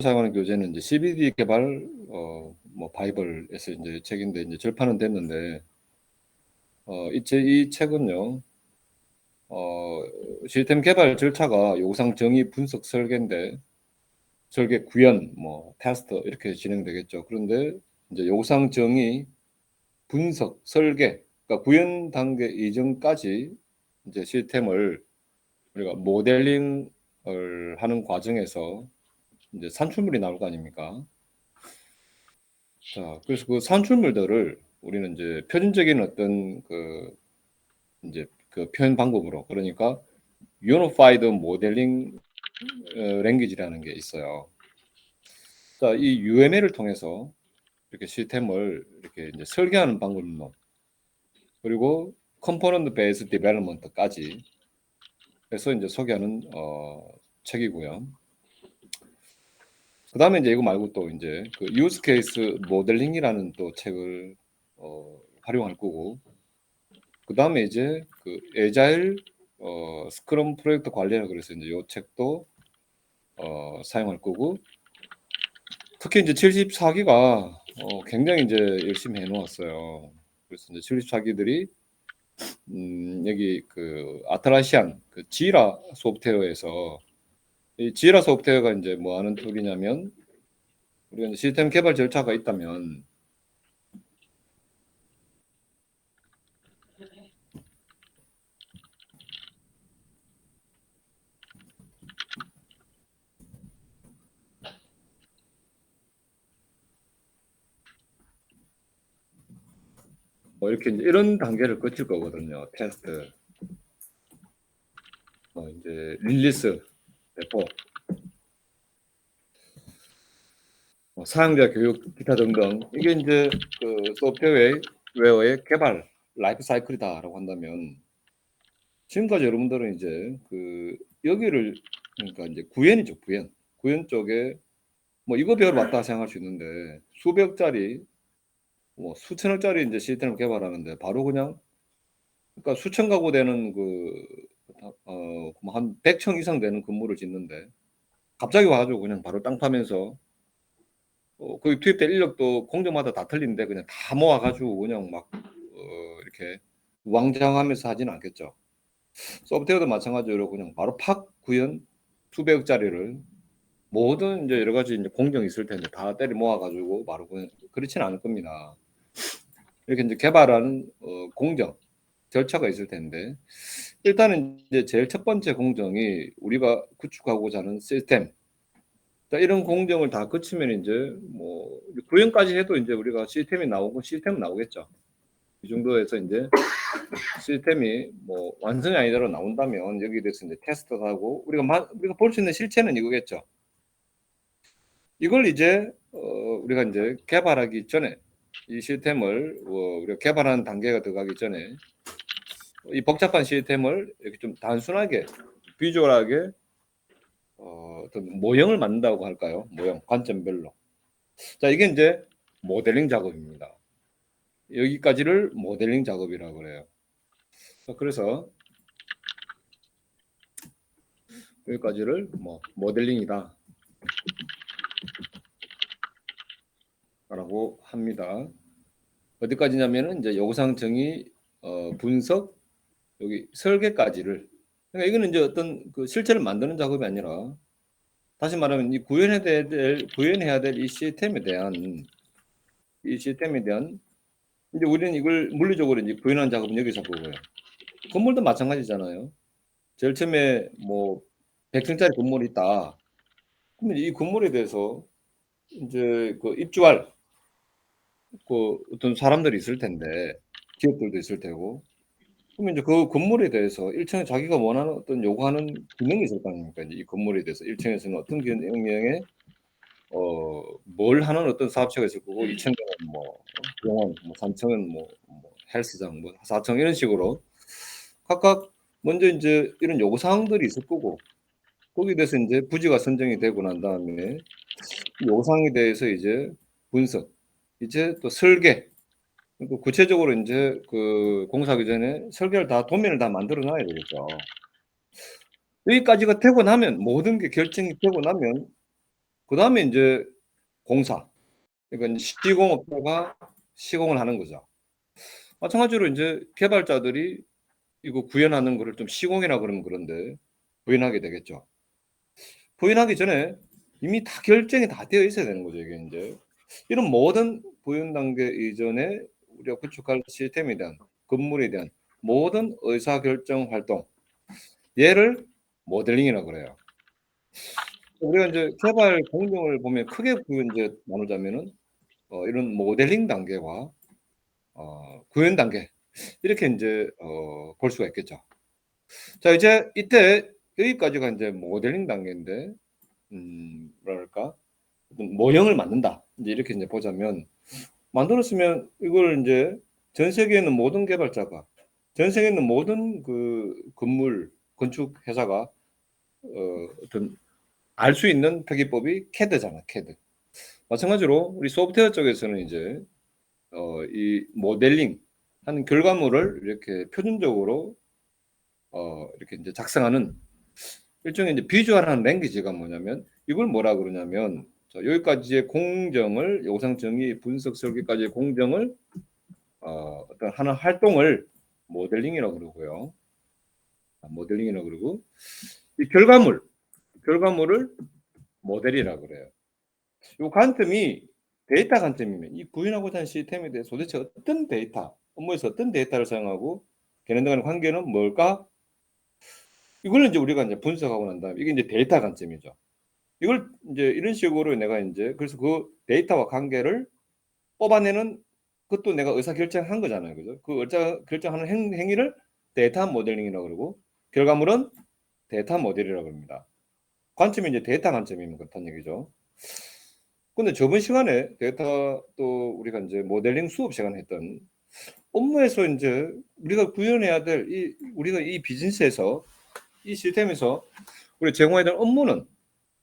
사용하는 교재는 이제 CBD 개발 뭐 바이블에서 이제 책인데 이제 절판은 됐는데 이 책은요. 시스템 개발 절차가 요구사항 정의, 분석, 설계인데 설계, 구현, 뭐 테스트 이렇게 진행되겠죠. 그런데 이제 요구사항 정의, 분석, 설계, 그러니까 구현 단계 이전까지 이제 시스템을 우리가 모델링을 하는 과정에서 이제 산출물이 나올 거 아닙니까? 자, 그래서 그 산출물들을 우리는 이제 표준적인 어떤 이제 그 표현 방법으로, 그러니까 Unified Modeling Language라는 게 있어요. 자, 이 UML을 통해서 이렇게 시스템을 이렇게 이제 설계하는 방법론, 그리고 Component Based Development까지 해서 이제 소개하는 책이고요. 그 다음에 이제 이거 말고 또 이제 그 Use Case Modeling이라는 또 책을 활용할 거고, 그 다음에 이제 그 에자일 스크럼 프로젝트 관리라 그래서 이제 이 책도 사용할 거고, 특히 이제 74기가 굉장히 이제 열심히 해놓았어요. 그래서 이제 74기들이 여기 그 아트라시안 그 지라 소프트웨어에서, 이 지라 소프트웨어가 이제 뭐 하는 툴이냐면, 우리가 이제 시스템 개발 절차가 있다면 뭐 이렇게 이제 이런 단계를 거칠 거거든요. 테스트, 이제 릴리스, 배포, 사용자 교육, 기타 등등. 이게 이제 그 소프트웨어의 개발 라이프 사이클이다라고 한다면, 지금까지 여러분들은 이제 그 여기를, 그러니까 이제 구현이죠. 구현 쪽에 뭐 이거 배워봤다 생각할 수 있는데, 수백짜리 뭐 수천억짜리 이제 시스템을 개발하는데 바로 그냥, 그러니까 수천 가구 되는 한 100층 이상 되는 건물을 짓는데 갑자기 와가지고 그냥 바로 땅 파면서 거기 투입된 인력도 공정마다 다 틀린데 그냥 다 모아가지고 그냥 막 이렇게 우왕좌왕하면서 하지는 않겠죠. 소프트웨어도 마찬가지로 그냥 바로 팍 구현 수백억짜리를, 모든 이제 여러 가지 이제 공정이 있을 텐데 다 때려 모아가지고 바로 그냥, 그렇지는 않을 겁니다. 이렇게 이제 개발하는 공정 절차가 있을 텐데, 일단은 이제 제일 첫 번째 공정이 우리가 구축하고자 하는 시스템. 자, 이런 공정을 다 거치면 이제 뭐 구현까지 해도 이제 우리가 시스템이 나오고 시스템은 나오겠죠. 이 정도에서 이제 시스템이 뭐 완성이 아니더라도 나온다면 여기에 대해서 이제 테스트하고 우리가 볼 수 있는 실체는 이거겠죠. 이걸 이제 우리가 이제 개발하기 전에, 이 시스템을 우리가 개발하는 단계가 들어가기 전에 이 복잡한 시스템을 이렇게 좀 단순하게 비주얼하게 어떤 모형을 만든다고 할까요? 모형, 관점별로. 자, 이게 이제 모델링 작업입니다. 여기까지를 모델링 작업이라고 그래요. 그래서 여기까지를 뭐 모델링이다 라고 합니다. 어디까지냐면은 이제 요구사항 정의, 분석, 여기 설계까지를. 그러니까 이거는 이제 어떤 그 실체를 만드는 작업이 아니라, 다시 말하면 이 구현해야 될 이 시스템에 대한 이제 우리는 이걸 물리적으로 이제 구현하는 작업은 여기서 보고요. 건물도 마찬가지잖아요. 제일 처음에 뭐 100층짜리 건물이 있다. 그러면 이 건물에 대해서 이제 그 입주할 그 어떤 사람들이 있을 텐데, 기업들도 있을 테고, 그러면 이제 그 건물에 대해서 1층에 자기가 원하는 어떤 요구하는 기능이 있을 거 아닙니까? 이제 이 건물에 대해서 1층에서는 어떤 기능에 뭘 하는 어떤 사업체가 있을 거고, 2층에는 뭐 병원, 뭐 3층은 뭐 헬스장, 뭐 4층 이런 식으로 각각 먼저 이제 이런 요구 사항들이 있을 거고, 거기에 대해서 이제 부지가 선정이 되고 난 다음에 요구 사항에 대해서 이제 분석, 이제 또 설계, 그리고 구체적으로 이제 그 공사하기 전에 설계를 다 도면을 다 만들어 놔야 되겠죠. 여기까지가 되고 나면, 모든 게 결정이 되고 나면 그다음에 이제 공사. 그러니까 이제 시공업자가 시공을 하는 거죠. 마찬가지로 이제 개발자들이 이거 구현하는 거를 좀 시공이라 그러면 그런데 구현하게 되겠죠. 구현하기 전에 이미 다 결정이 다 되어 있어야 되는 거죠, 이게 인제. 이런 모든 구현 단계 이전에 우리가 구축할 시스템에 대한 건물에 대한 모든 의사결정 활동 얘를 모델링이라고 그래요. 우리가 인제 개발 공정을 보면 크게 인제 나누자면은 이런 모델링 단계와 구현 단계 이렇게 인제 볼 수가 있겠죠. 자 이제 이때 여기까지가 인제 모델링 단계인데 뭐랄까 어떤 모형을 만든다. 인제 이렇게 인제 보자면 만들었으면 이걸 인제 전 세계에 있는 모든 개발자가 전 세계에 있는 모든 그 건물 건축 회사가 어떤 알 수 있는 표기법이 CAD잖아, CAD. 마찬가지로 우리 소프트웨어 쪽에서는 이제 이 모델링 하는 결과물을 이렇게 표준적으로 이렇게 인제 작성하는 일종의 이제 비주얼한 랭귀지가 뭐냐면 이걸 뭐라 그러냐면 자 여기까지의 공정을 영상 정의, 분석, 설계까지의 공정을 어떤 하는 활동을 모델링이라고 그러고요. 모델링이라고 그러고 이 결과물을 모델이라고 그래요. 요 관점이 데이터 관점이면 이 구현하고자 하는 시스템에 대해서 도대체 어떤 데이터, 업무에서 어떤 데이터를 사용하고 걔네들 간의 관계는 뭘까? 이걸 인제 우리가 인제 분석하고 난 다음에 이게 인제 데이터 관점이죠. 이걸 인제 이런 식으로 내가 인제 그래서 그 데이터와 관계를 뽑아내는 그것도 내가 의사결정한 거잖아요. 그죠? 그 의사결정하는 행위를 데이터 모델링이라고 그러고 결과물은 데이터 모델이라고 합니다. 관점이 이제 데이터 관점이면 그렇다는 얘기죠. 근데 저번 시간에 데이터 또 우리가 인제 모델링 수업 시간에 했던 업무에서 인제 우리가 구현해야 될 우리가 이 비즈니스에서 이 시스템에서 우리가 제공해야 될 업무는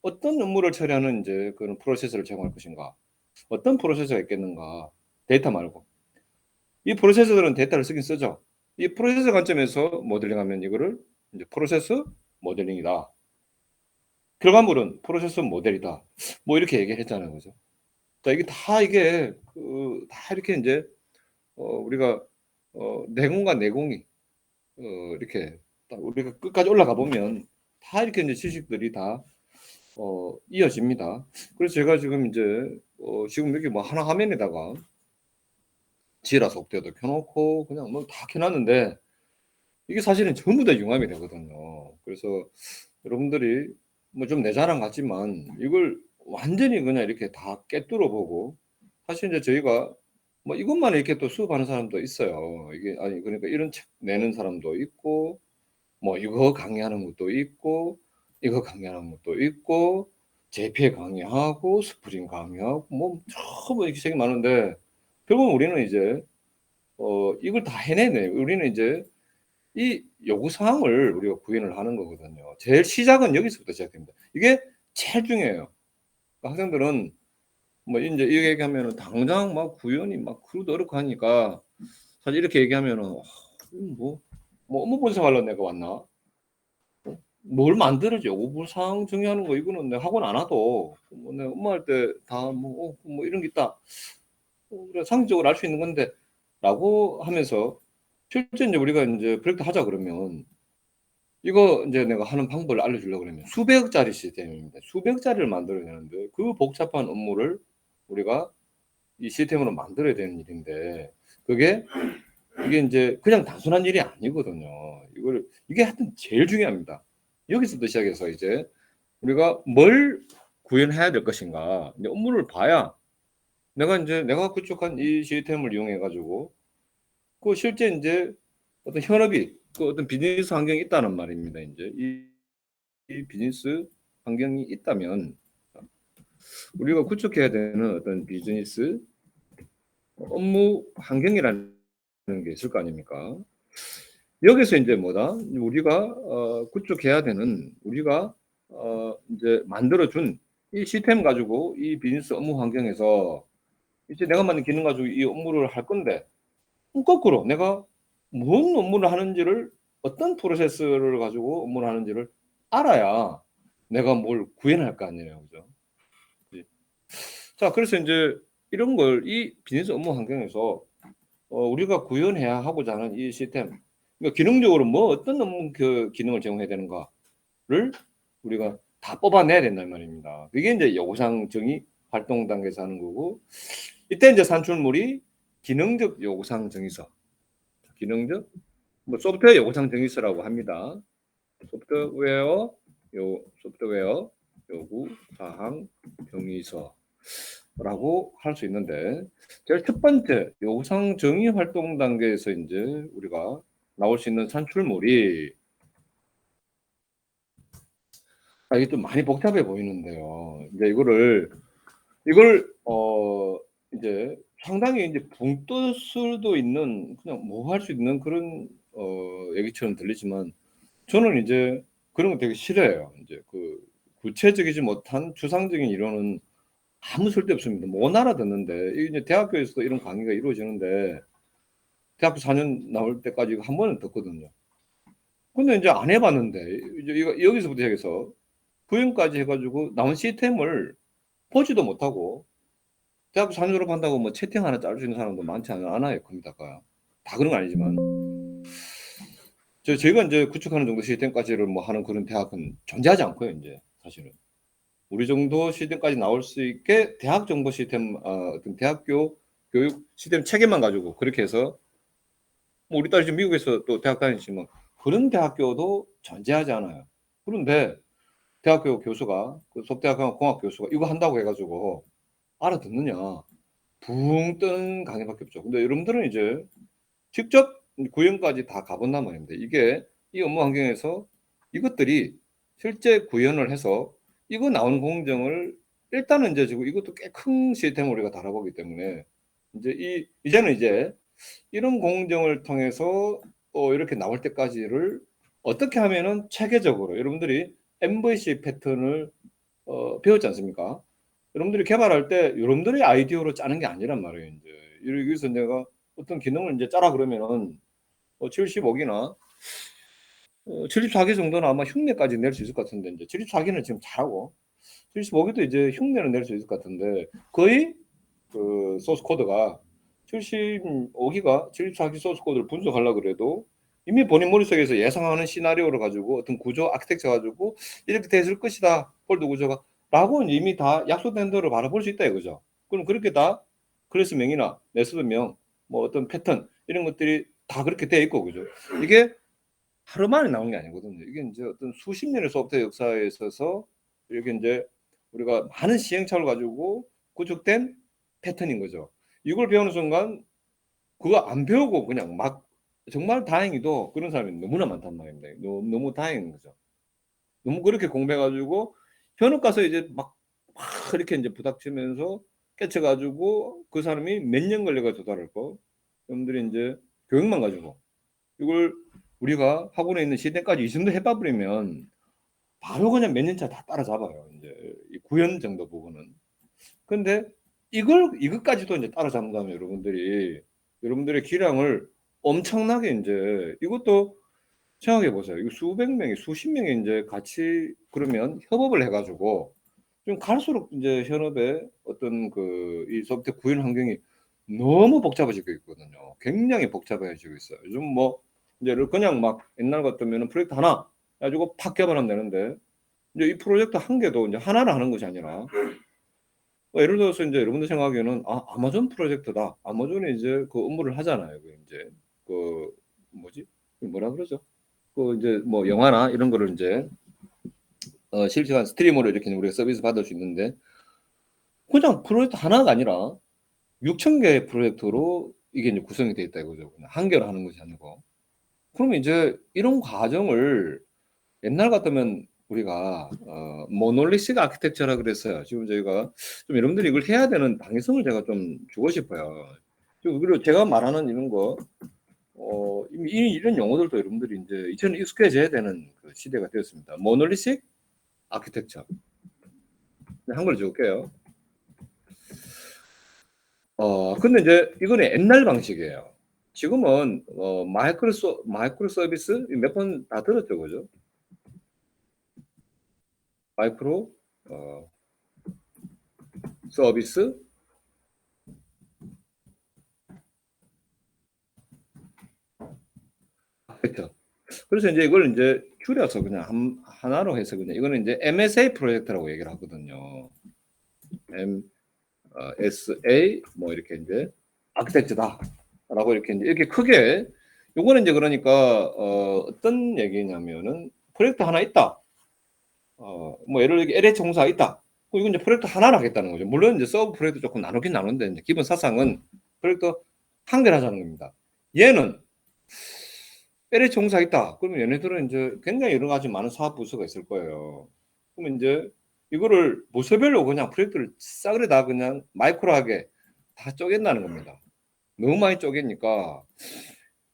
어떤 업무를 처리하는 인제 그런 프로세스를 제공할 것인가? 어떤 프로세스가 있겠는가? 데이터 말고. 이 프로세서들은 데이터를 쓰긴 쓰죠. 이 프로세서 관점에서 모델링하면 이거를 인제 프로세스 모델링이다. 결과물은 프로세스 모델이다. 뭐 이렇게 얘기를 했잖아요. 그죠? 자 이게 다 이렇게 인제 우리가 내공과 내공이 이렇게 딱 우리가 끝까지 올라가 보면 다 이렇게 인제 지식들이 다 이어집니다. 그래서 제가 지금 인제 지금 여기 뭐 하나 화면에다가 지라 속도도 켜 놓고 그냥 뭐 다 켜 놨는데 이게 사실은 전부 다 융합이 되거든요. 그래서 여러분들이 뭐 좀 내 자랑 같지만 이걸 완전히 그냥 이렇게 다 꿰뚫어 보고 사실 인제 저희가 뭐 이것만 이렇게 또 수업하는 사람도 있어요. 이게 아니 그러니까 이런 책 내는 사람도 있고 뭐 이거 강의하는 것도 있고 이거 강의하는 것도 있고 재피해 강의하고 스프링 강의하고 뭐 전부 이렇게 책이 많은데 결국은 우리는 이제 이걸 다 해내네. 우리는 이제 이 요구 사항을 우리가 구현을 하는 거거든요. 제일 시작은 여기서부터 시작됩니다. 이게 제일 중요해요. 그러니까 학생들은 뭐 인제 이 얘기하면은 당장 막 구현이 막 그것도 어렵고 하니까 사실 이렇게 얘기하면은 '뭐 업무 분석하려고 내가 왔나? 뭘 만들어지 요구 사항 정의하는 거 이거는 내가 학원 안 와도 뭐 내가 업무할 때 다 뭐 이런 게 있다. 그래 상식적으로 알 수 있는 건데.'라고 하면서 실제 인제 우리가 인제 프로젝트 하자 그러면 이거 인제 내가 하는 방법을 알려주려고 그러면 수백억짜리 시스템입니다. 수백억짜리를 만들어야 되는데 그 복잡한 업무를 우리가 이 시스템으로 만들어야 되는 일인데 그게 이게 인제 그냥 단순한 일이 아니거든요. 이게 하여튼 제일 중요합니다. 여기서부터 시작해서 이제 우리가 뭘 구현해야 될 것인가 이제 업무를 봐야 내가 구축한 이 시스템을 이용해 가지고 그 실제 인제 어떤 현업이 그 어떤 비즈니스 환경이 있다는 말입니다 인제. 이 비즈니스 환경이 있다면 우리가 구축해야 되는 어떤 비즈니스 업무 환경이라는 게 있을 거 아닙니까? 여기서 인제 뭐다? 우리가 구축해야 되는 우리가 인제 만들어 준 이 시스템 가지고 이 비즈니스 업무 환경에서 이제 내가 만든 기능 가지고 이 업무를 할 건데 거꾸로 내가 뭔 업무를 하는지를 어떤 프로세스를 가지고 업무를 하는지를 알아야 내가 뭘 구현할 거 아니에요. 그죠? 자, 그래서 이제 이런 걸 이 비즈니스 업무 환경에서 우리가 구현해야 하고자 하는 이 시스템, 그러니까 기능적으로 뭐 어떤 업무 그 기능을 제공해야 되는가를 우리가 다 뽑아내야 된단 말입니다. 그게 이제 요구사항 정의 활동 단계에서 하는 거고, 이때 이제 산출물이 기능적 요구사항 정의서, 기능적 뭐 소프트웨어 요구사항 정의서라고 합니다. 소프트웨어 요구사항 정의서라고 할 수 있는데, 제일 첫 번째 요구사항 정의 활동 단계에서 이제 우리가 나올 수 있는 산출물이, 이게 좀 많이 복잡해 보이는데요. 이제 이걸 이제 상당히 이제 붕 뜰 수도 있는, 그냥 뭐 할 수 있는 그런 얘기처럼 들리지만, 저는 이제 그런 거 되게 싫어해요. 이제 그 구체적이지 못한 추상적인 이론은 아무 쓸데없습니다. 못 알아듣는데, 이게 이제 대학교에서도 이런 강의가 이루어지는데, 대학교 4년 나올 때까지 이거 한 번은 듣거든요. 근데 이제 안 해봤는데, 이제 이거 여기서부터 시작해서 구형까지 해가지고 나온 시스템을 보지도 못하고, 대학교 4년 졸업한다고 뭐 채팅 하나 짤 수 있는 사람도 많지 않아요, 컴퓨터가. 다 그런 건 아니지만. 저희가 이제 구축하는 정도 시스템까지를 뭐 하는 그런 대학은 존재하지 않고요, 이제 사실은. 우리 정도 시스템까지 나올 수 있게 대학 정보 시스템, 어떤 대학교 교육 시스템 체계만 가지고 그렇게 해서, 뭐 우리 딸이 지금 미국에서 또 대학 다니지만 그런 대학교도 존재하지 않아요. 그런데 대학교 교수가, 그 속대학 공학 교수가 이거 한다고 해가지고 알아듣느냐? 붕 뜬 강의밖에 없죠. 근데 여러분들은 이제 직접 구현까지 다 가본단 말인데, 이게 이 업무 환경에서 이것들이 실제 구현을 해서 이거 나온 공정을 일단은 이제 지금 이것도 꽤 큰 시스템을 우리가 다뤄보기 때문에, 이제는 이제 이런 공정을 통해서 이렇게 나올 때까지를 어떻게 하면은 체계적으로, 여러분들이 MVC 패턴을 배웠지 않습니까? 여러분들이 개발할 때 여러분들의 아이디어로 짜는 게 아니란 말이에요. 이제 여기서 내가 어떤 기능을 이제 짜라 그러면은 75기나 74기 정도는 아마 흉내까지 낼 수 있을 것 같은데, 이제 74기는 지금 잘하고 75기도 이제 흉내는 낼 수 있을 것 같은데, 거의 그 소스 코드가 75기가 74기 소스 코드를 분석하려고 그래도 이미 본인 머릿속에서 예상하는 시나리오를 가지고 어떤 구조 아키텍처 가지고 이렇게 됐을 것이다, 폴드 구조가 라고 이미 다 약속된 대로 바라볼 수 있다 이거죠. 그럼 그렇게 다 클래스명이나 메소드명, 뭐 어떤 패턴 이런 것들이 다 그렇게 돼 있고, 그죠? 이게 하루 만에 나온 게 아니거든요. 이게 이제 어떤 수십 년의 소프트웨어 역사에 있어서 이렇게 이제 우리가 많은 시행착오를 가지고 구축된 패턴인 거죠. 이걸 배우는 순간 그거 안 배우고 그냥 막, 정말 다행히도 그런 사람이 너무나 많단 말입니다. 너무 다행인 거죠. 너무 그렇게 공부해가지고 현업 가서 이제 막 이렇게 이제 부닥치면서 깨쳐가지고 그 사람이 몇 년 걸려가 도달할 거. 여러분들이 이제 교육만 가지고 이걸 우리가 학원에 있는 시대까지 이 정도 해봐 버리면 바로 그냥 몇 년 차 다 따라잡아요. 이제 이 구현 정도 부분은. 근데 이것까지도 이제 따라잡는다면 여러분들의 기량을 엄청나게 이제, 이것도 생각해 보세요. 이거 수백 명이, 수십 명이 이제 같이 그러면 협업을 해가지고 좀 갈수록 이제 현업의 어떤 그 이 소프트웨어 구현 환경이 너무 복잡해지고 있거든요. 굉장히 복잡해지고 있어요. 요즘 뭐 이제 그냥 막 옛날 같으면 프로젝트 하나 가지고 팍 개발하면 되는데, 이제 이 프로젝트 한 개도 이제 하나를 하는 것이 아니라, 예를 들어서 이제 여러분들 생각에는 아마존 프로젝트다. 아마존이 이제 그 업무를 하잖아요. 그 이제 그 뭐지? 뭐라 그러죠? 그 이제 뭐 영화나 이런 거를 이제 실시간 스트리머로 이렇게 우리가 서비스 받을 수 있는데, 그냥 프로젝트 하나가 아니라 6천 개의 프로젝트로 이게 이제 구성이 되어 있다 이거죠. 그냥 한 개로 하는 것이 아니고. 그러면 이제 이런 과정을 옛날 같으면 우리가 모놀리식 아키텍처라 그랬어요. 지금 저희가 좀 여러분들이 이걸 해야 되는 당위성을 제가 좀 주고 싶어요. 그리고 제가 말하는 이런 거 이미 이런 용어들도 여러분들이 이제 이제는 익숙해져야 되는 그 시대가 되었습니다. 모놀리식 아키텍처. 한글 적을게요. 근데 이제 이거는 옛날 방식이에요. 지금은 마이크로 서비스 몇 번 다 들었죠, 그죠? 마이크로 어, 서비스 그렇죠. 그래서 이제 이걸 이제 줄여서 그냥 하나로 해서 그냥 이거는 이제 MSA 프로젝트라고 얘기를 하거든요. SA 뭐 이렇게 이제 아키텍처다라고 이렇게 이제 이렇게 크게 요거는 이제 그러니까 어떤 얘기냐면은 프로젝트 하나 있다. 뭐 예를 들어 LH 공사 있다. 이건 이제 프로젝트 하나를 하겠다는 거죠. 물론 이제 서브 프로젝트 조금 나누긴 나누는데 이제 기본 사상은 프로젝트 한 개를 하자는 겁니다. 얘는 LH 공사 있다. 그러면 얘네들은 이제 굉장히 여러 가지 많은 사업 부서가 있을 거예요. 그러면 이제 이거를 부서별로 그냥 프로젝트를 싸그리 다 그냥 마이크로하게 다 쪼갠다는 겁니다. 너무 많이 쪼개니까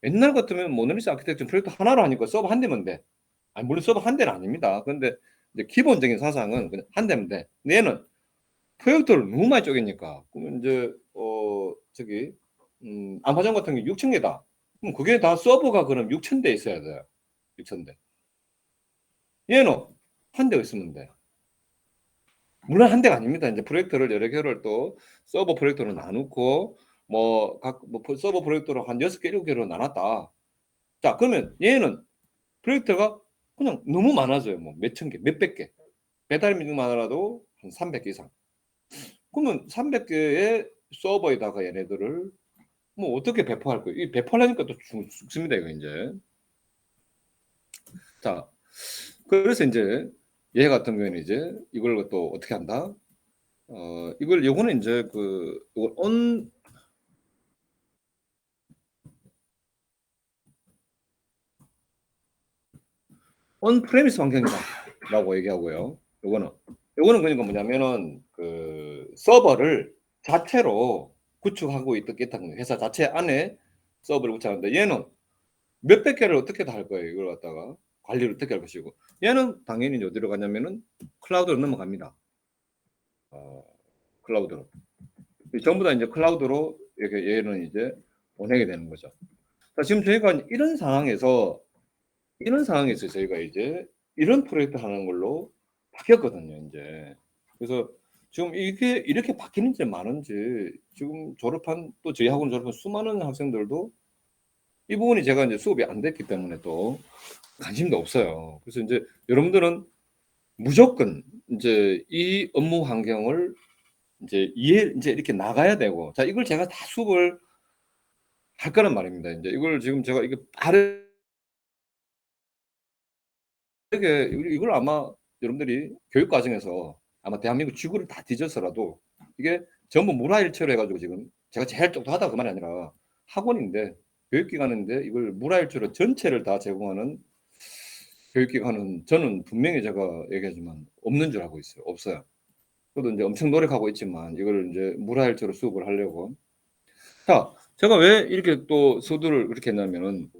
옛날 같으면 모노리스 아키텍처 프로젝트 하나로 하니까 서버 한 대면 돼. 아니, 물론 서버 한 대는 아닙니다. 그런데 이제 기본적인 사상은 그냥 한 대면 돼. 근데 얘는 프로젝트를 너무 많이 쪼개니까 그러면 이제 저기 아마존 같은 게 6,000개다. 그럼 그게 다 서버가 그럼 6,000대 있어야 돼요. 6,000대. 얘는 한 대가 있으면 돼. 물론 한 대가 아닙니다. 이제 프로젝트를 여러 개를 또 서버 프로젝트로 나누고 뭐 서버 프로젝트로 한 6개, 7개로 나눴다. 자, 그러면 얘는 프로젝트가 그냥 너무 많아져요. 뭐 몇천 개, 몇백 개. 배달 민족만 하더라도 한 300개 이상. 그러면 300개의 서버에다가 얘네들을 뭐 어떻게 배포할 거예요? 이 배포하려니까 또 죽습니다, 이거 이제. 자, 그래서 이제 얘 같은 경우에는 이제 이걸 또 어떻게 한다? 요거는 이제 이걸 온 프레미스 환경이다라고 얘기하고요. 요거는 그러니까 뭐냐면은 서버를 자체로 구축하고 있다는 거예요. 회사 자체 안에 서버를 구축하는데 얘는 몇백 개를 어떻게 다 할 거예요. 이걸 갖다가 관리를 어떻게 할 것이고 얘는 당연히 어디로 가냐면은 클라우드로 넘어갑니다. 클라우드로 전부 다 이제 클라우드로 이렇게 얘는 이제 보내게 되는 거죠. 자, 지금 저희가 이런 상황에서 저희가 이제 이런 프로젝트 하는 걸로 바뀌었거든요, 이제. 그래서 지금 이게 이렇게 바뀌는지 많은지 지금 또 저희 학원 졸업한 수많은 학생들도 이 부분이 제가 이제 수업이 안 됐기 때문에 또 관심도 없어요. 그래서 이제 여러분들은 무조건 이제 이 업무 환경을 이제 이제 이렇게 나가야 되고, 자, 이걸 제가 다 수업을 할 거란 말입니다. 이제 이걸 지금 제가 이게 바르게 이걸 아마 여러분들이 교육 과정에서 아마 대한민국 지구를 다 뒤져서라도 이게 전부 물화일체로 해가지고 지금 제가 제일 똑똑하다 그 말이 아니라 학원인데 교육기관인데 이걸 물화일체로 전체를 다 제공하는 교육기관은 저는 분명히 제가 얘기하지만 없는 줄 알고 있어요. 없어요. 저도 이제 엄청 노력하고 있지만 이걸 이제 물화일체로 수업을 하려고. 자, 제가 왜 이렇게 또 서두를 그렇게 했냐면은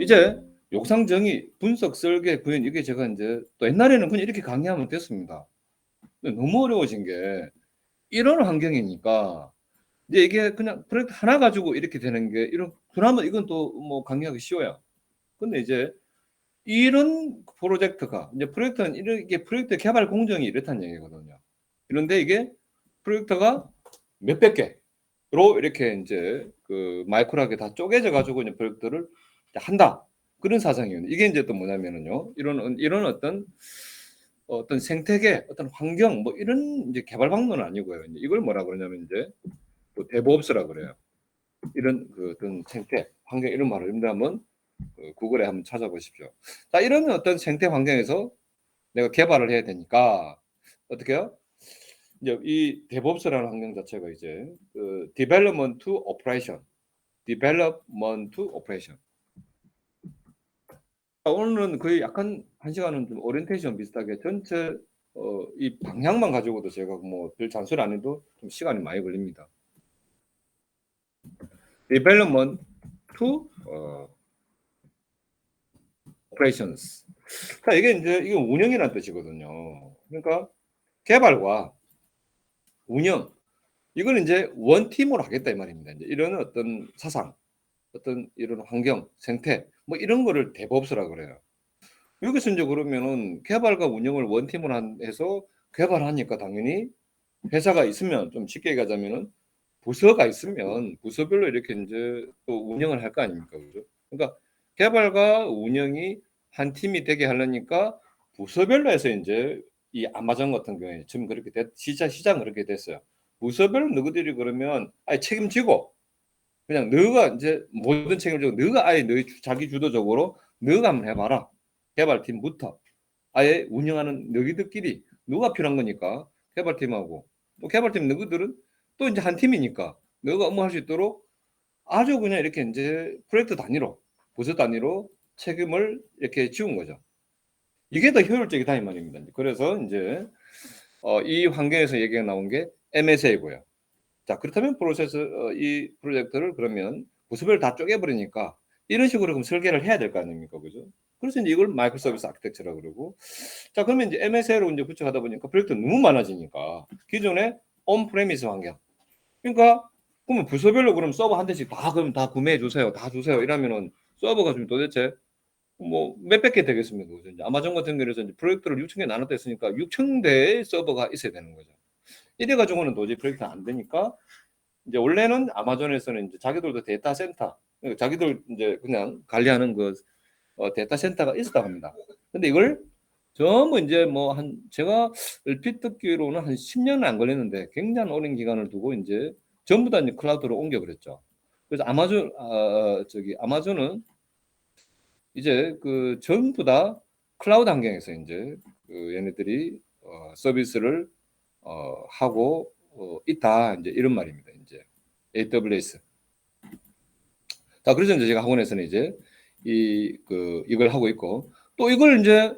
이제 욕상 정의, 분석, 설계, 구현 이게 제가 이제 또 옛날에는 그냥 이렇게 강의하면 됐습니다. 근데 너무 어려워진 게 이런 환경이니까 이제 이게 그냥 프로젝트 하나 가지고 이렇게 되는 게 그나마 이건 또 뭐 강의하기 쉬워요. 근데 이제 이런 프로젝트가 이제 프로젝트는 이게 프로젝트 개발 공정이 이렇다는 얘기거든요. 그런데 이게 프로젝트가 몇백 개로 이렇게 이제 마이크로하게 다 쪼개져 가지고 이제 프로젝트를 한다. 그런 사상이에요. 이게 이제 또 뭐냐면은요. 이런 어떤 생태계, 어떤 환경 뭐 이런 이제 개발 방법은 아니고요. 이걸 뭐라 그러냐면 이제 또 데브옵스라 그래요. 이런 어떤 생태, 환경 이런 말을 한번 구글에 한번 찾아보십시오. 자, 이런 어떤 생태 환경에서 내가 개발을 해야 되니까 어떻게요? 이제 이 데브옵스라는 환경 자체가 이제 development to operation, development to operation. 오늘은 거의 약간 한 시간은 좀 오리엔테이션 비슷하게 전체 이 방향만 가지고도 제가 뭐 별 잔소리 안 해도 좀 시간이 많이 걸립니다. development to operations. 자, 이게 운영이라는 뜻이거든요. 그러니까 개발과 운영 이거는 이제 원팀으로 하겠다 이 말입니다. 이제 이런 어떤 사상, 어떤 이런 환경, 생태 뭐 이런 거를 데브옵스라 그래요. 여기서 이제 그러면은 개발과 운영을 원팀으로 해서 개발하니까 당연히 회사가 있으면 좀 쉽게 얘기하자면은 부서가 있으면 부서별로 이렇게 이제 또 운영을 할 거 아닙니까? 그죠? 그러니까 개발과 운영이 한 팀이 되게 하려니까 부서별로 해서 이제 이 아마존 같은 경우에 지금 그렇게 시장 그렇게 됐어요. 부서별로 너희들이 그러면 아예 책임지고 그냥 너가 이제 모든 책임을 지고 너가 아예 너희 자기 주도적으로 너가 한번 해봐라. 개발팀부터 아예 운영하는 너희들끼리 누가 필요한 거니까 개발팀하고 또 개발팀 너희들은 또 이제 한 팀이니까 너가 업무할 수 있도록 아주 그냥 이렇게 이제 프로젝트 단위로 부서 단위로 책임을 이렇게 지운 거죠. 이게 더 효율적이다 이 말입니다. 그래서 이제 이 환경에서 얘기가 나온 게 MSA고요. 자, 그렇다면 이 프로젝트를 그러면 부서별 다 쪼개버리니까 이런 식으로 그럼 설계를 해야 될 거 아닙니까? 그죠? 그래서 이제 이걸 마이크로 서비스 아키텍처라고 그러고. 자, 그러면 이제 MSA로 이제 구축하다 보니까 프로젝트 너무 많아지니까 기존에 온 프레미스 환경. 그러니까 그러면 부서별로 그럼 서버 한 대씩 다 그럼 다 구매해 주세요. 다 주세요. 이러면은 서버가 좀 도대체 뭐 몇백 개 되겠습니까? 그죠? 이제 아마존 같은 경우에는 이제 프로젝트를 6천 개 나눴다 했으니까 6천 대의 서버가 있어야 되는 거죠. 이래 가지고는 도저히 프로젝트가 안 되니까 이제 원래는 아마존에서는 이제 자기들도 데이터 센터, 그러니까 자기들 이제 그냥 관리하는 그 데이터 센터가 있었다고 합니다. 근데 이걸 전부 이제 뭐 제가 얼핏 듣기로는 한 10년은 안 걸렸는데 굉장히 오랜 기간을 두고 이제 전부 다 이제 클라우드로 옮겨버렸죠. 그래서 아마존은 이제 그 전부 다 클라우드 환경에서 이제 그 얘네들이 서비스를 하고 있다 이제 이런 말입니다. 이제 AWS. 자, 그래서 이제 제가 학원에서는 이제 이걸 하고 있고 또 이걸 이제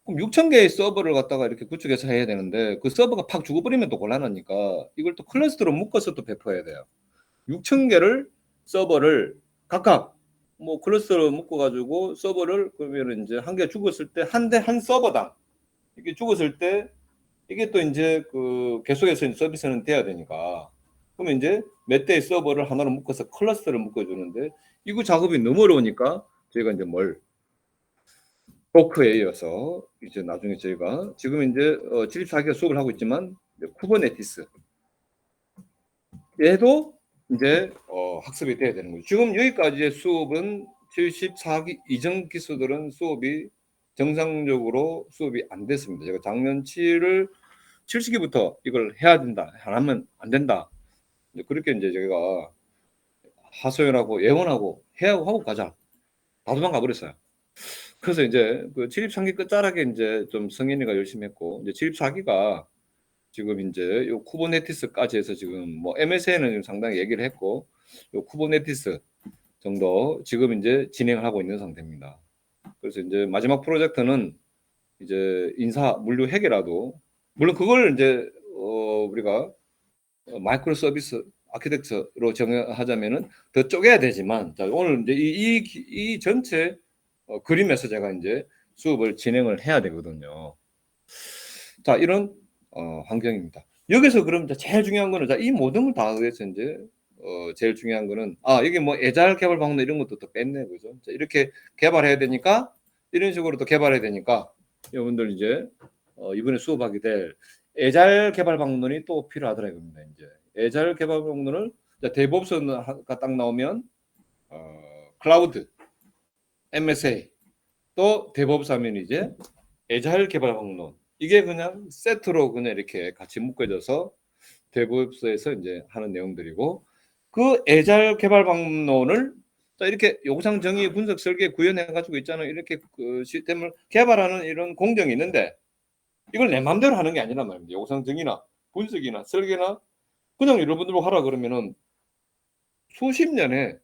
6천 개의 서버를 갖다가 이렇게 구축해서 해야 되는데 그 서버가 팍 죽어버리면 또 곤란하니까 이걸 또 클러스터로 묶어서 또 배포해야 돼요. 6천 개를 서버를 각각 뭐 클러스터로 묶어가지고 서버를 그러면 이제 한 개 죽었을 때 한 서버당 이게 죽었을 때 이게 또 이제 그 계속해서 서비스는 돼야 되니까 그러면 이제 몇 대의 서버를 하나로 묶어서 클러스터를 묶어주는데 이거 작업이 너무 어려우니까 저희가 이제 도크에 이어서 이제 나중에 저희가 지금 이제 74기가 수업을 하고 있지만 쿠버네티스 얘도 이제 학습이 돼야 되는 거죠. 지금 여기까지의 수업은 74기 이전 기수들은 수업이 정상적으로 수업이 안 됐습니다. 제가 작년 7시기부터 이걸 해야 된다. 안 하면 안 된다. 그렇게 이제 저희가 하소연하고 예언하고 해야 하고 가자. 다 도망가 버렸어요. 그래서 이제 그 7.3기 끝자락에 이제 좀 성인이가 열심히 했고 이제 7.4기가 지금 이제 요 쿠버네티스까지 해서 지금 뭐 MSA는 상당히 얘기를 했고 요 쿠버네티스 정도 지금 이제 진행을 하고 있는 상태입니다. 그래서 이제 마지막 프로젝트는 이제 인사 물류 회계라도 물론 그걸 이제 우리가 마이크로 서비스 아키텍처로 정하자면은 더 쪼개야 되지만 자, 오늘 이제 이 전체 그림에서 제가 이제 수업을 진행을 해야 되거든요. 자, 이런 환경입니다. 여기서 그럼 제일 중요한 거는 자, 이 모든 걸 다 해서 이제 제일 중요한 거는 이게 뭐 애잘 개발 방법 이런 것도 또 뺐네, 그죠? 자, 이렇게 개발해야 되니까 이런 식으로 또 개발해야 되니까 여러분들 이제 이번에 수업하게 될 애잘 개발 방법론이 또 필요하더라 이겁니다. 이제 애잘 개발 방법론을 데브옵스가 딱 나오면 클라우드, MSA 또 데브옵스 하면 이제 애잘 개발 방법론 이게 그냥 세트로 그냥 이렇게 같이 묶어져서 데브옵스에서 이제 하는 내용들이고 그 애잘 개발 방법론을 자 이렇게 요구사항 정의 분석 설계 구현해 가지고 있잖아요. 이렇게 그 시스템을 개발하는 이런 공정이 있는데 이걸 내 마음대로 하는 게 아니란 말입니다. 요구사항 정의나 분석이나 설계나 그냥 여러분들로 하라 그러면은 수십 년의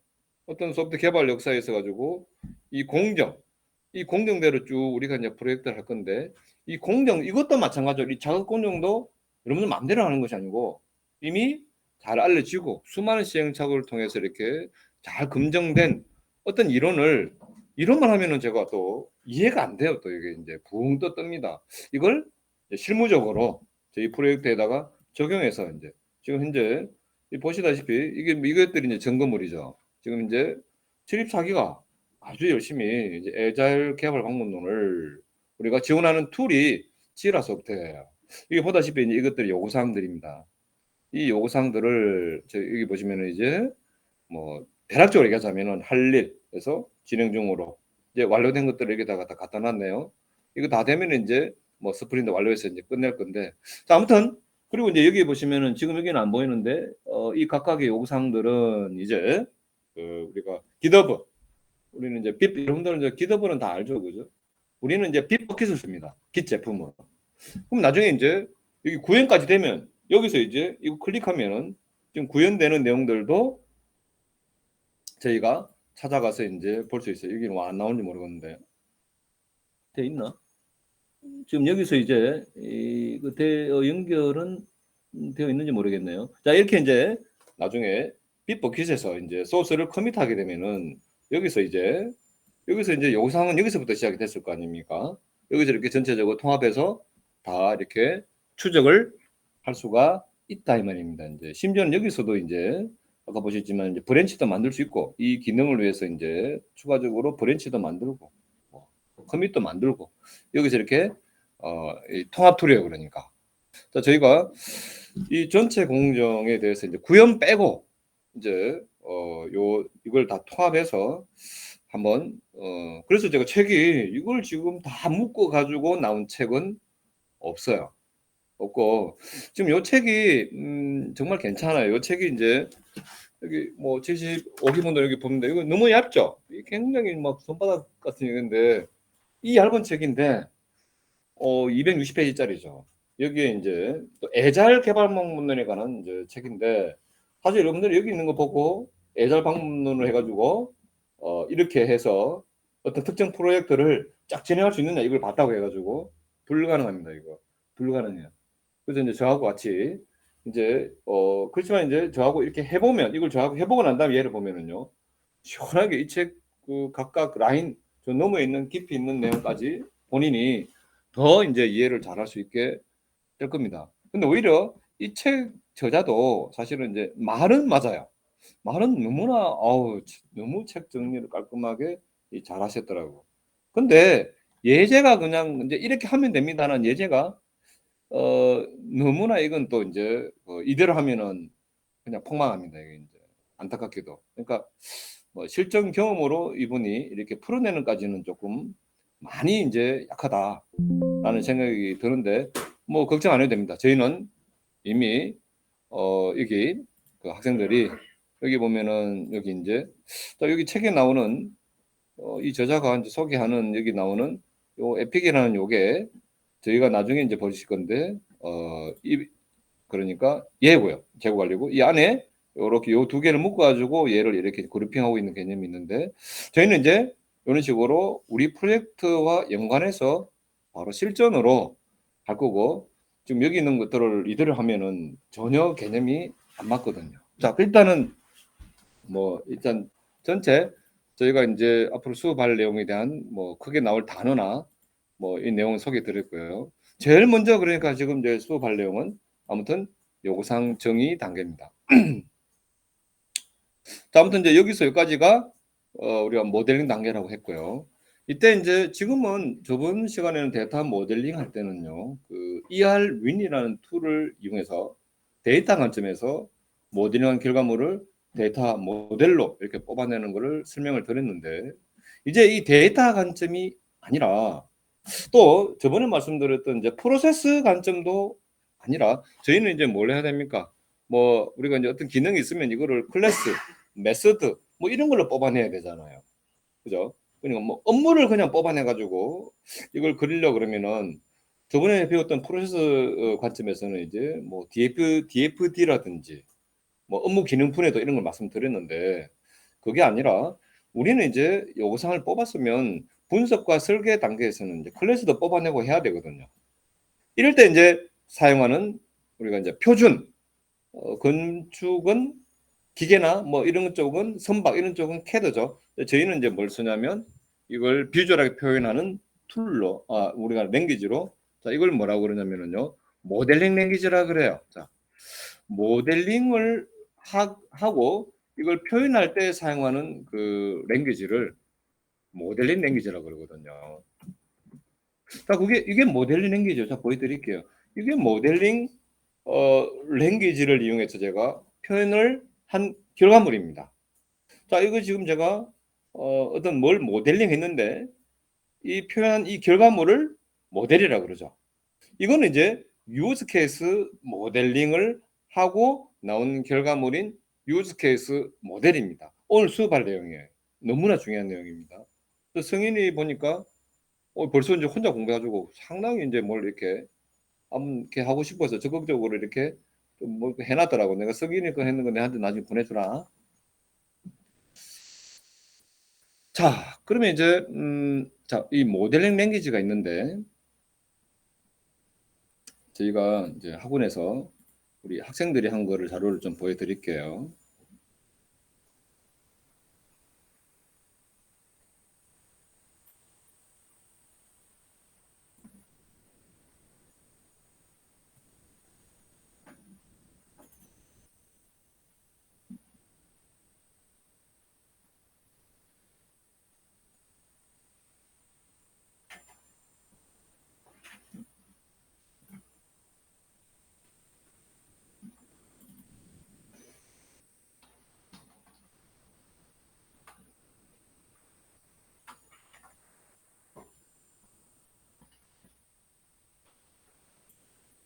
어떤 소프트 개발 역사에 있어 가지고 이 공정대로 쭉 우리가 이제 프로젝트를 할 건데 이 공정 이것도 마찬가지로 이 작업 공정도 여러분들 마음대로 하는 것이 아니고 이미 잘 알려지고 수많은 시행착오를 통해서 이렇게 잘 검증된 어떤 이론만 하면은 제가 또 이해가 안 돼요. 또 이게 이제 붕 떠 뜹니다. 이걸 실무적으로 저희 프로젝트에다가 적용해서 이제 지금 현재 보시다시피 이것들이 이제 점검물이죠. 지금 이제 74기가 아주 열심히 이제 애자일 개발 방법론을 우리가 지원하는 툴이 지라 소프트웨어예요. 이게 보다시피 이제 이것들이 요구사항들입니다. 이 요구사항들을 여기 보시면은 이제 뭐 대략적으로 얘기하자면은 할 일에서 진행 중으로 이제 완료된 것들을 여기다가 다 갖다 놨네요. 이거 다 되면 이제 뭐 스프린트 완료해서 이제 끝낼 건데. 자, 아무튼 그리고 이제 여기 보시면은 지금 여기는 안 보이는데 이 각각의 요구사항들은 이제 우리가 GitHub 우리는 이제 빗 여러분들은 이제 GitHub는 다 알죠, 그죠? 우리는 이제 빗버킷을 씁니다. Git 제품은. 그럼 나중에 이제 여기 구현까지 되면 여기서 이제 이거 클릭하면은 지금 구현되는 내용들도 저희가 찾아가서 이제 볼 수 있어요. 여기는 왜 안 나오는지 모르겠는데 돼 있나? 지금 여기서 이제 이거 연결은 되어 있는지 모르겠네요. 자, 이렇게 이제 나중에 빗버킷에서 이제 소스를 커밋하게 되면은 여기서 이제 요구사항은 여기서부터 시작이 됐을 거 아닙니까? 여기서 이렇게 전체적으로 통합해서 다 이렇게 추적을 할 수가 있다 이 말입니다. 이제 심지어는 여기서도 이제 아까 보셨지만 이제 브랜치도 만들 수 있고 이 기능을 위해서 이제 추가적으로 브랜치도 만들고 커밋도 만들고 여기서 이렇게 이 통합 툴이에요. 그러니까 자, 저희가 이 전체 공정에 대해서 이제 구현 빼고 이제 이걸 다 통합해서 한번 그래서 제가 책이 이걸 지금 다 묶어 가지고 나온 책은 없어요. 없고 지금 요 책이 정말 괜찮아요. 요 책이 이제 여기 뭐 75기본도 여기 보는데 이거 너무 얇죠? 굉장히 막 손바닥 같은 이건데 이 얇은 책인데 260페이지짜리죠. 여기에 이제 또 애잘 개발 방법론에 관한 이제 책인데 사실 여러분들이 여기 있는 거 보고 애잘 방법론을 해가지고 이렇게 해서 어떤 특정 프로젝트를 쫙 진행할 수 있느냐 이걸 봤다고 해가지고 불가능합니다. 이거 불가능해요. 그래서 이제 저하고 같이 이제 그렇지만 이제 저하고 이렇게 해보면 이걸 저하고 해보고 난 다음에 얘를 보면은요 시원하게 이 책 그 각각 라인 저 너머에 있는 깊이 있는 내용까지 본인이 더 이제 이해를 잘할 수 있게 될 겁니다. 근데 오히려 이 책 저자도 사실은 이제 말은 맞아요. 말은 너무나 너무 책 정리를 깔끔하게 잘하셨더라고. 근데 예제가 그냥 이제 이렇게 하면 됩니다는 예제가 너무나 이건 또 이제 이대로 하면은 그냥 폭망합니다. 이게 이제 안타깝게도. 그러니까 뭐 실전 경험으로 이분이 이렇게 풀어내는까지는 조금 많이 이제 약하다라는 생각이 드는데 뭐 걱정 안 해도 됩니다. 저희는 이미 여기 그 학생들이 여기 보면은 여기 이제 여기 책에 나오는 이 저자가 이제 소개하는 여기 나오는 요 에픽이라는 요게 저희가 나중에 이제 보실 건데 그러니까 얘고요. 재고 관리고 이 안에 이렇게 요 두 개를 묶어 가지고 얘를 이렇게 그룹핑하고 있는 개념이 있는데 저희는 이제 이런 식으로 우리 프로젝트와 연관해서 바로 실전으로 할 거고 지금 여기 있는 것들을 이대로 하면은 전혀 개념이 안 맞거든요. 자, 일단은 뭐 일단 전체 저희가 이제 앞으로 수업할 내용에 대한 뭐 크게 나올 단어나 뭐 이 내용을 소개해 드릴 거예요. 제일 먼저 그러니까 지금 이제 수업할 내용은 아무튼 요구사항 정의 단계입니다. 자, 아무튼 이제 여기서 여기까지가 우리가 모델링 단계라고 했고요. 이때 이제 지금은 저번 시간에는 데이터 모델링 할 때는요, 그 ERWin이라는 툴을 이용해서 데이터 관점에서 모델링한 결과물을 데이터 모델로 이렇게 뽑아내는 것을 설명을 드렸는데, 이제 이 데이터 관점이 아니라 또 저번에 말씀드렸던 이제 프로세스 관점도 아니라 저희는 이제 뭘 해야 됩니까? 뭐 우리가 이제 어떤 기능이 있으면 이거를 클래스, 메소드 뭐 이런 걸로 뽑아내야 되잖아요. 그죠? 그러니까 뭐 업무를 그냥 뽑아내 가지고 이걸 그리려 그러면은 저번에 배웠던 프로세스 관점에서는 이제 뭐 DFD라든지 뭐 업무 기능푼에도 이런 걸 말씀드렸는데 그게 아니라 우리는 이제 요구사항을 뽑았으면 분석과 설계 단계에서는 이제 클래스도 뽑아내고 해야 되거든요. 이럴 때 이제 사용하는 우리가 이제 표준 건축은 기계나 뭐 이런 쪽은 선박 이런 쪽은 캐드죠. 저희는 이제 뭘 쓰냐면 이걸 비주얼하게 표현하는 툴로 우리가 랭귀지로 자 이걸 뭐라고 그러냐면은요 모델링 랭귀지라 그래요. 자 모델링을 하고 이걸 표현할 때 사용하는 그 랭귀지를 모델링 랭귀지라고 그러거든요. 자, 이게 모델링 랭귀지죠. 자, 보여드릴게요. 이게 모델링 랭귀지를 이용해서 제가 표현을 한 결과물입니다. 자, 이거 지금 제가 어떤 뭘 모델링 했는데 이 표현한 이 결과물을 모델이라고 그러죠. 이거는 이제 유즈 케이스 모델링을 하고 나온 결과물인 유즈 케이스 모델입니다. 오늘 수업할 내용이에요. 너무나 중요한 내용입니다. 성인이 보니까 벌써 이제 혼자 공부해가지고 상당히 이제 뭘 이렇게 이렇게 하고 싶어서 적극적으로 이렇게 뭐 해놨더라고. 내가 성인이 거 했는 거 내한테 나중에 보내주라. 자, 그러면 이제 자, 이 모델링 랭귀지가 있는데 저희가 이제 학원에서 우리 학생들이 한 거를 자료를 좀 보여드릴게요.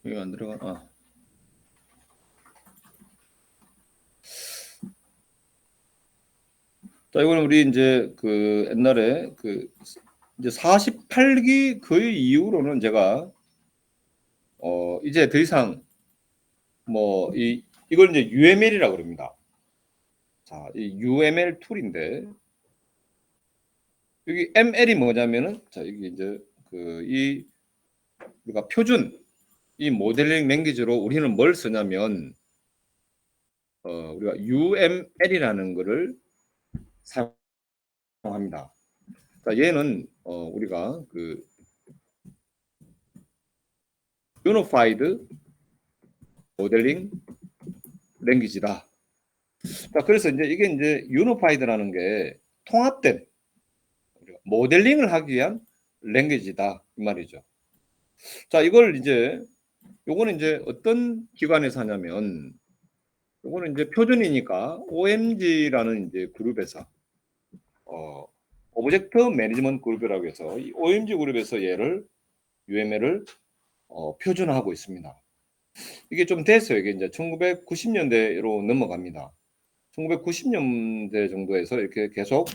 이거 안 들어가. 자, 이거는 우리 이제 그 옛날에 그 이제 48기 거의 이후로는 제가 이제 더 이상 뭐 이걸 이제 UML이라고 그럽니다. 자, 이 UML 툴인데 여기 ML이 뭐냐면은 자, 이게 이제 이 우리가 표준 이 모델링 랭귀지로 우리는 뭘 쓰냐면 우리가 UML이라는 거를 사용합니다. 자, 얘는 우리가 그 Unified 모델링 랭귀지다. 자, 그래서 이게 이제 Unified라는 게 통합된 모델링을 하기 위한 랭귀지다 이 말이죠. 자, 이걸 이제 요거는 이제 어떤 기관에서 하냐면 요거는 이제 표준이니까 OMG라는 이제 그룹에서 오브젝트 매니지먼트 그룹이라고 해서 이 OMG 그룹에서 얘를 UML을 표준화하고 있습니다. 이게 좀 됐어요. 이게 이제 1990년대로 넘어갑니다. 1990년대 정도에서 이렇게 계속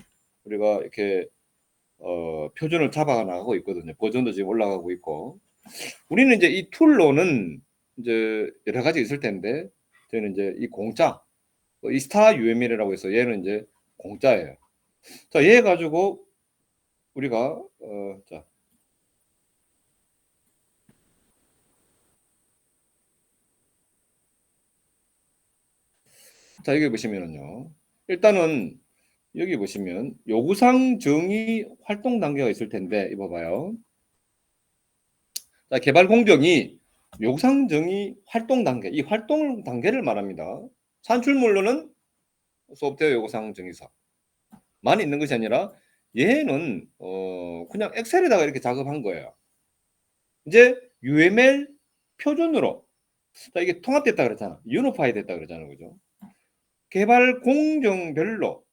우리가 이렇게 표준을 잡아나가고 있거든요. 버전도 지금 올라가고 있고. 우리는 이제 이 툴로는 이제 여러 가지 있을 텐데 저희는 이제 이 공짜 이 스타 UML이라고 해서 얘는 이제 공짜예요. 자, 얘 가지고 우리가 자, 여기 보시면은요. 일단은 여기 보시면 요구사항 정의 활동 단계가 있을 텐데 이거 봐봐요. 자, 개발 공정이 요구사항 정의 활동 단계, 이 활동 단계를 말합니다. 산출물로는 소프트웨어 요구사항 정의서만 있는 것이 아니라 얘는 그냥 엑셀에다가 이렇게 작업한 거예요. 이제 UML 표준으로 자, 이게 통합됐다 그랬잖아. 유니파이 됐다 그랬잖아요. 그죠? 개발 공정별로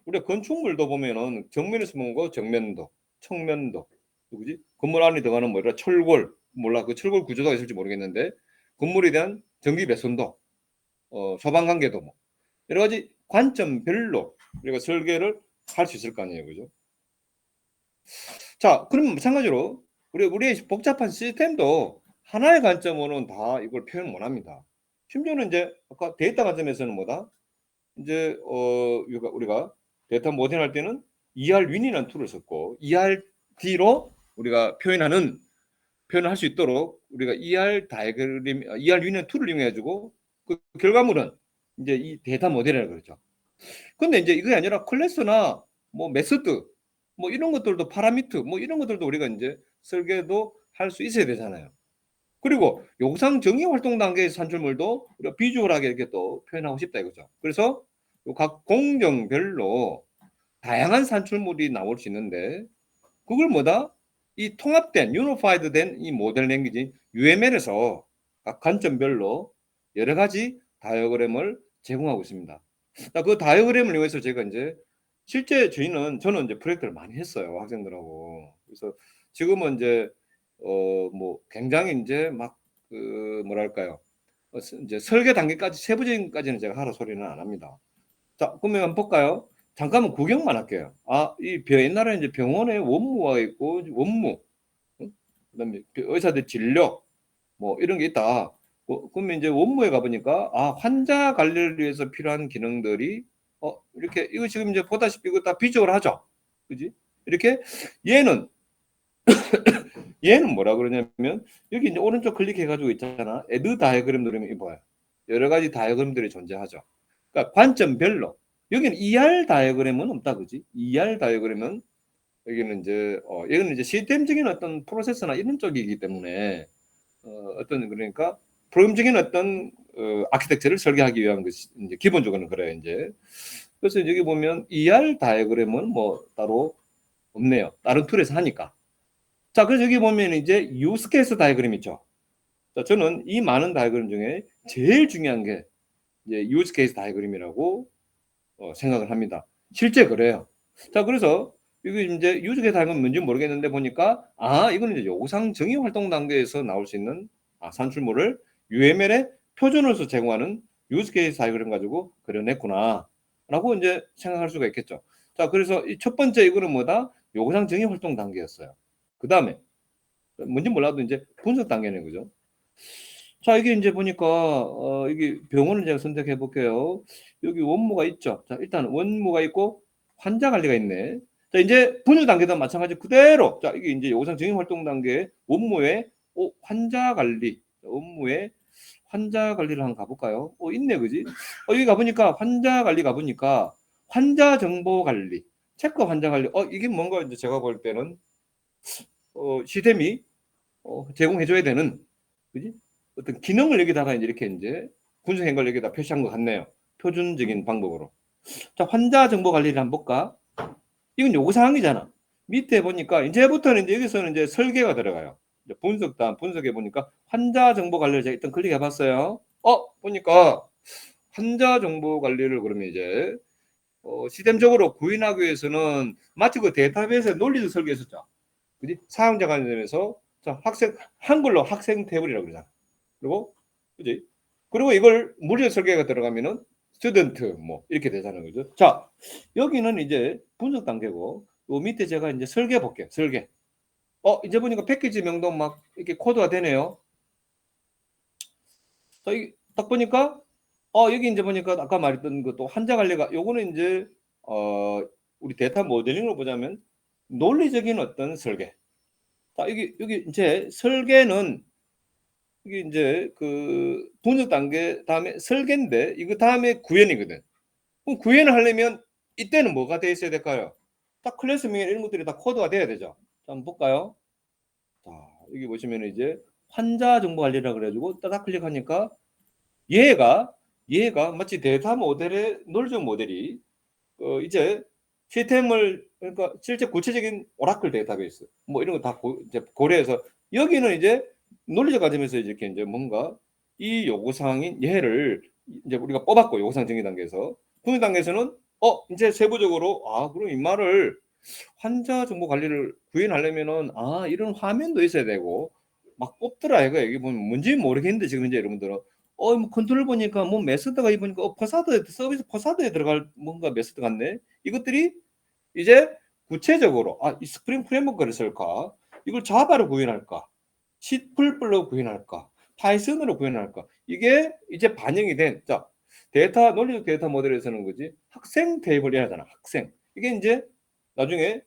우리가 건축물도 보면은 정면에서 보는 거 정면도, 측면도, 누구지? 건물 안에 들어가는 뭐라 철골 몰라 그 철골 구조가 있을지 모르겠는데 건물에 대한 전기 배선도, 소방 관계도 뭐 여러 가지 관점별로 우리가 설계를 할 수 있을 거 아니에요, 그죠? 자, 그럼 마찬가지로 우리의 복잡한 시스템도 하나의 관점으로는 다 이걸 표현 못 합니다. 심지어는 이제 아까 데이터 관점에서는 뭐다? 이제 우리가 데이터 모델할 때는 ERWin이라는 툴을 썼고 ERD로 우리가 표현을 할 수 있도록 우리가 ERWin이라는 툴을 이용해 가지고 그 결과물은 이제 이 데이터 모델이라고 그러죠. 근데 이제 이게 아니라 클래스나 뭐 메소드 뭐 이런 것들도 파라미터 뭐 이런 것들도 우리가 이제 설계도 할 수 있어야 되잖아요. 그리고 요구사항 정의 활동 단계의 산출물도 우리가 비주얼하게 이렇게 또 표현하고 싶다 이거죠. 그래서 각 공정별로 다양한 산출물이 나올 수 있는데 그걸 뭐다? 이 통합된 유니파이드 된 이 모델 랭귀지 UML에서 각 관점별로 여러 가지 다이어그램을 제공하고 있습니다. 그 다이어그램을 이용해서 제가 이제 실제 저는 이제 프로젝트를 많이 했어요, 학생들하고. 그래서 지금은 이제 뭐 굉장히 인제 막 뭐랄까요? 이제 설계 단계까지 세부적인까지는 제가 하라 소리는 안 합니다. 자, 그러면 한번 볼까요? 잠깐만 구경만 할게요. 이 옛날에 이제 병원에 원무가 있고 원무, 그다음에 의사들 진료 뭐 이런 게 있다. 그러면 이제 원무에 가 보니까 환자 관리를 위해서 필요한 기능들이 이렇게 이거 지금 이제 보다시피 이거 다 비주얼하죠. 그지? 이렇게 얘는 뭐라 그러냐면 여기 이제 오른쪽 클릭해 가지고 있잖아. 애드 다이어그램 누르면 이봐요. 여러 가지 다이어그램들이 존재하죠. 그러니까 관점별로 여기는 ER 다이어그램은 없다, 그지? ER 다이어그램은 여기는 이제 여기는 이제 시스템적인 어떤 프로세스나 이런 쪽이기 때문에 어떤 그러니까 프로그램적인 어떤 아키텍처를 설계하기 위한 것이 이제 기본적으로는 그래요, 이제. 그래서 여기 보면 ER 다이어그램은 뭐 따로 없네요. 다른 툴에서 하니까. 자, 그래서 여기 보면 이제 유스 케이스 다이어그램 있죠. 자, 저는 이 많은 다이어그램 중에 제일 중요한 게 이제 유스 케이스 다이어그램이라고 생각을 합니다. 실제 그래요. 자, 그래서 이게 이제 유즈 케이스 다이어그램 뭔지 모르겠는데 보니까 이거는 이제 요구사항 정의 활동 단계에서 나올 수 있는 산출물을 UML에 표준으로서 제공하는 유즈 케이스 다이어그램 가지고 그려냈구나라고 이제 생각할 수가 있겠죠. 자, 그래서 이 첫 번째 이거는 뭐다? 요구사항 정의 활동 단계였어요. 그 다음에 뭔지 몰라도 이제 분석 단계는 그죠. 자, 이게 이제 보니까 이게 병원을 제가 선택해 볼게요. 여기 원무가 있죠. 자, 일단 원무가 있고 환자 관리가 있네. 자, 이제 분석 단계도 마찬가지 그대로. 자, 이게 이제 요구사항 정의 활동 단계 원무에 환자 관리. 원무에 환자 관리를 한번 가볼까요? 있네, 그지? 여기 가보니까 환자 관리 가보니까 환자 정보 관리, 체크 환자 관리. 이게 뭔가 이제 제가 볼 때는 시스템이 제공해줘야 되는, 그지? 어떤 기능을 여기다가 이렇게 이제 분석한 걸 여기다 표시한 것 같네요. 표준적인 방법으로. 자, 환자 정보 관리를 한번 볼까? 이건 요구사항이잖아. 밑에 보니까 이제부터는 이제 여기서는 이제 설계가 들어가요. 이제 분석해 보니까 환자 정보 관리를 제가 일단 클릭해 봤어요. 보니까 환자 정보 관리를 그러면 이제 시스템적으로 구현하기 위해서는 마치 그 데이터베이스에 논리적 설계했었죠. 그지? 사용자 관점에서 자, 한글로 학생 태블이라고 그러잖아. 그리고 그지? 그리고 이걸 무료 설계가 들어가면은 스튜던트 뭐 이렇게 되잖아요. 그죠? 자, 여기는 이제 분석 단계고 요 밑에 제가 이제 설계 볼게요. 설계. 이제 보니까 패키지 명도 막 이렇게 코드가 되네요. 자, 딱 보니까 여기 이제 보니까 아까 말했던 것도 환자 관리가 요거는 이제 우리 데이터 모델링으로 보자면 논리적인 어떤 설계. 자, 여기 이제 설계는 이게 이제 그 분석 단계 다음에 설계인데 이거 다음에 구현이거든. 그럼 구현을 하려면 이때는 뭐가 돼 있어야 될까요? 딱 클래스명 이런 것들이 다 코드가 돼야 되죠. 자, 한번 볼까요? 자, 여기 보시면 이제 환자 정보 관리라 그래가지고 따닥 클릭하니까 얘가 마치 데이터 모델의 논리적 모델이 이제 시스템을 그러니까 실제 구체적인 오라클 데이터베이스 뭐 이런 거 다 이제 고려해서 여기는 이제 논리적 과정에서 이렇게 이제 뭔가 이 요구 사항인 얘를 이제 우리가 뽑았고 요구사항 정의 단계에서 분석 단계에서는 이제 세부적으로 그럼 이 말을 환자 정보 관리를 구현하려면은 이런 화면도 있어야 되고 막 뽑더라 이거 여기 보면 뭔지 모르겠는데 지금 이제 여러분들은 뭐 컨트롤 보니까 뭐 메소드가 이 보니까 퍼사드 서비스 퍼사드에 들어갈 뭔가 메소드 같네. 이것들이 이제 구체적으로 이 스프링 프레임워크를 쓸까? 이걸 자바로 구현할까? C++로 구현할까? 파이썬으로 구현할까? 이게 이제 반영이 된 논리적 데이터 모델에서는 거지 학생 테이블이 하잖아. 학생. 이게 이제 나중에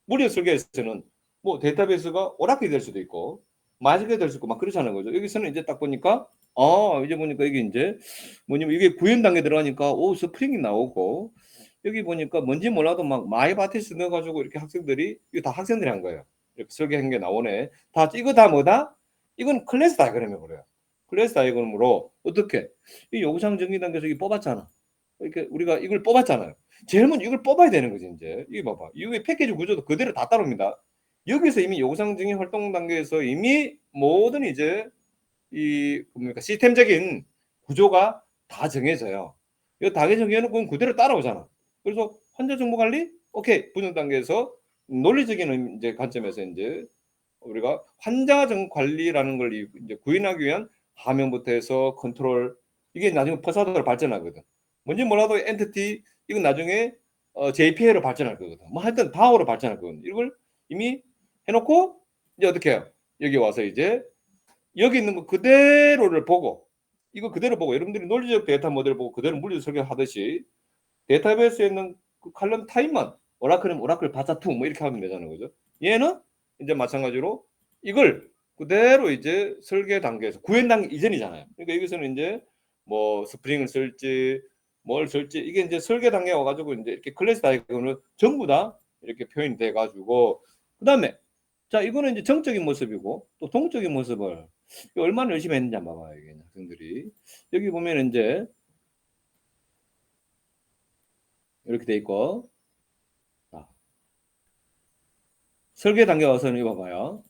무료 설계에서는 뭐 데이터베이스가 오라클이 될 수도 있고 마이스큐엘이 될 수도 있고 막 그렇잖아요. 거죠. 여기서는 이제 딱 보니까 이제 보니까 이게 이제 뭐냐면 이게 구현 단계 들어가니까 스프링이 나오고 여기 보니까 뭔지 몰라도 막 마이바티스 넣어가지고 이렇게 학생들이 이거 다 학생들이 한 거예요. 이렇게 설계한 게 나오네. 이거 다 뭐다? 이건 클래스 다이어그램이 그래요. 클래스 다이어그램으로 어떻게 이 요구사항 정의 단계에서 이거 뽑았잖아. 이렇게 우리가 이걸 뽑았잖아요. 제일 먼저 이걸 뽑아야 되는 거지 이제. 이거 봐봐. 이게 패키지 구조도 그대로 다 따릅니다. 여기서 이미 요구사항 증의 활동 단계에서 이미 모든 이제 이 뭡니까 시스템적인 구조가 다 정해져요. 이거 다 정해놓고 그대로 따라오잖아. 그래서 환자 정보 관리 오케이 분석 단계에서 논리적인 이제 관점에서 이제 우리가 환자 정 관리라는 걸 이제 구현하기 위한 화면부터 해서 컨트롤 이게 나중에 퍼사드로 발전하거든. 뭔지 몰라도 엔티티 이건 나중에 JPA로 발전할 거거든. 뭐 하여튼 DAO로 발전할 거거든. 이걸 이미 해놓고 이제 어떻게 해요? 여기 와서 이제 여기 있는 거 그대로를 보고 이거 그대로 보고 여러분들이 논리적 데이터 모델을 보고 그대로 물리 설계하듯이 데이터베이스에 있는 그 칼럼 타입만 오라클이면 오라클 바사2 뭐 이렇게 하면 되잖아요. 그죠? 얘는 이제 마찬가지로 이걸 그대로 이제 설계 단계에서 구현 단계 이전이잖아요. 그러니까 여기서는 이제 뭐 스프링을 쓸지 뭘 쓸지 이게 이제 설계 단계에 와가지고 이제 이렇게 클래스 다이어그램을 전부 다 이렇게 표현이 돼가지고 그 다음에 자 이거는 이제 정적인 모습이고 또 동적인 모습을 얼마나 열심히 했는지 한번 봐봐요. 이게 학생들이 여기 보면 이제 이렇게 돼 있고 자, 설계 단계 와서는 이거 봐봐요.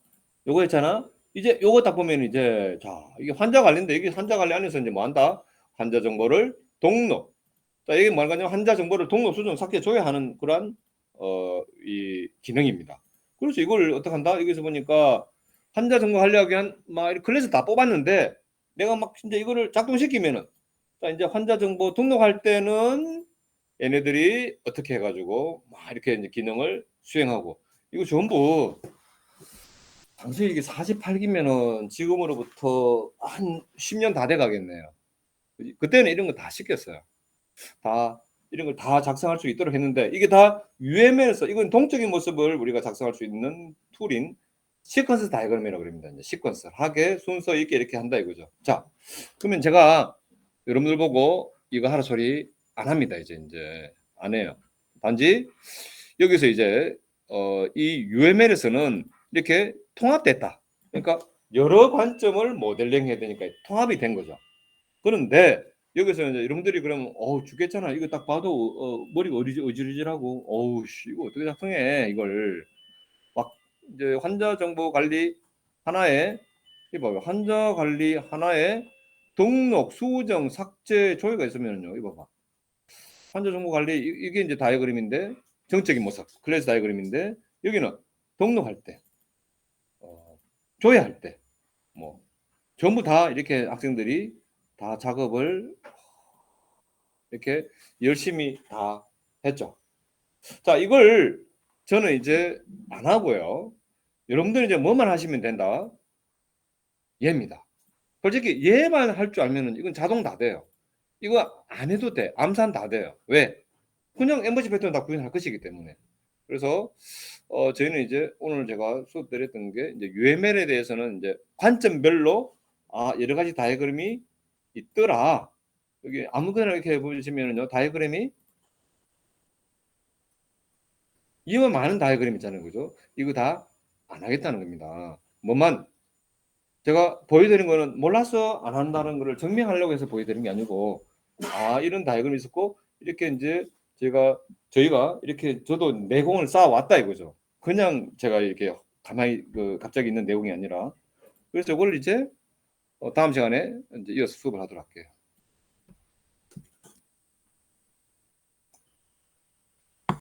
요거 있잖아. 이제 요거 딱 보면 이제 자 이게 환자 관리인데 이게 환자 관리 안에서 이제 뭐 한다? 환자 정보를 등록. 자 이게 뭐냐면 환자 정보를 등록, 수정, 삭제, 조회하는 그런 이 기능입니다. 그래서 이걸 어떻게 한다? 여기서 보니까 환자 정보 관리하기 위한 막 클래스 다 뽑았는데 내가 막 진짜 이거를 작동시키면은 자 이제 환자 정보 등록할 때는 얘네들이 어떻게 해가지고 막 이렇게 이제 기능을 수행하고 이거 전부 당시 이게 48기면은 지금으로부터 한 10년 다 돼 가겠네요. 그때는 이런 거 다 시켰어요. 다 이런 걸 다 작성할 수 있도록 했는데 이게 다 UML에서 이건 동적인 모습을 우리가 작성할 수 있는 툴인 시퀀스 다이그램이라고 그럽니다. 이제 시퀀스 하게 순서 있게 이렇게 한다 이거죠. 자, 그러면 제가 여러분들 보고 이거 하라 소리 안 합니다. 이제 안 해요. 단지 여기서 이제 이 UML에서는 이렇게 통합됐다. 그러니까 여러 관점을 모델링 해야 되니까 통합이 된 거죠. 그런데 여기서 이제 여러분들이 그러면 죽겠잖아. 이거 딱 봐도 머리가 어지러지라고. 어우 씨 이거 어떻게 작성해 이걸. 막 이제 환자 정보 관리 하나에 이봐요. 환자 관리 하나에 등록, 수정, 삭제, 조회가 있으면요. 이봐봐. 환자 정보 관리 이게 이제 다이어그램인데 정적인 모습 클래스 다이어그램인데 여기는 등록할 때 조회할 때 뭐 전부 다 이렇게 학생들이 다 작업을 이렇게 열심히 다 했죠. 자 이걸 저는 이제 안 하고요. 여러분들은 이제 뭐만 하시면 된다. 얘입니다. 솔직히 얘만 할 줄 알면은 이건 자동 다 돼요. 이거 안 해도 돼. 암산 다 돼요. 왜? 그냥 엠버시 패턴 다 구현할 것이기 때문에. 그래서 저희는 이제 오늘 제가 수업 드렸던 게 이제 UML에 대해서는 이제 관점별로 여러 가지 다이어그램이 있더라. 여기 아무거나 이렇게 보시면은요 다이어그램이 이만 많은 다이어그램 있잖아요, 그죠? 이거 다 안 하겠다는 겁니다. 뭐만 제가 보여드린 거는 몰라서 안 한다는 거를 증명하려고 해서 보여드린 게 아니고 이런 다이어그램이 있었고 이렇게 이제 저희가 이렇게 저도 내공을 쌓아 왔다 이거죠. 그냥 제가 이렇게 가만히 갑자기 있는 내용이 아니라 그래서 이걸 이제 다음 시간에 이제 이어서 수업을 하도록 할게요.